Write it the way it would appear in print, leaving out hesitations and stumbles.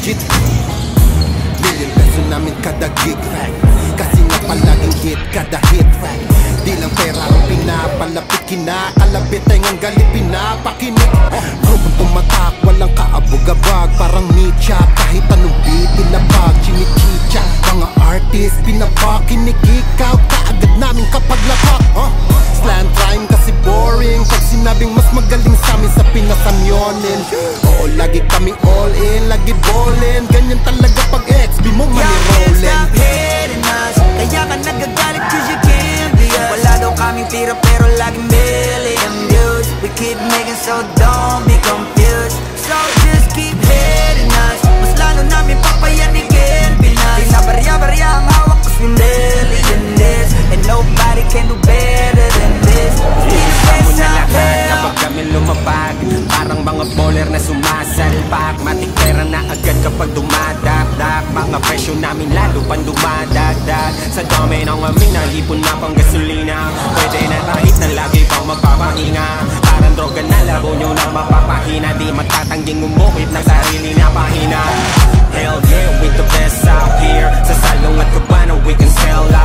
legit. Million peso namin kada gig, kasi nga palaging hit kada hit. Di lang pera ang pinapalapit, kinakalabit ay ngang galit pinapakinig. Grupong tumatak, walang kaabog-abag, parang mecha, kahit anong beat ilabag, chinichicha. Mga artist, pinapakinikikaw kaagad namin kapag lapak. Slant rhyme kasi boring, pag sinabing mas magaling sa amin sa pinasamyonin. Oo, lagi kami all in, lagi ballin', ganyan talaga pag XB mo mani-rollin'. Stop hating us, kaya ka nagagalit cause you can't be us. Wala daw kaming tira pero laging million views. We keep making so don't be confused. So just keep hating us, mas lalo namin papayanigin Pinas. Di na barya-barya ang hawak cause we million this, and nobody can do better than this. Amo na lahat kapag kami lumabag, parang mga bowler na sumasalpak. Matik pera na agad kapag dumadakdak, mga presyo namin lalo pang dumadagdag. Sa dami ng aming nalipon na pang gasolina, pwede na kahit na lagi pang magpapahinga. Parang droga na laro nyo na mapapahina, di matatangging umuhit ng sarili na pahina. Hell yeah, we the best out here, sa salong at kabano we can sell out.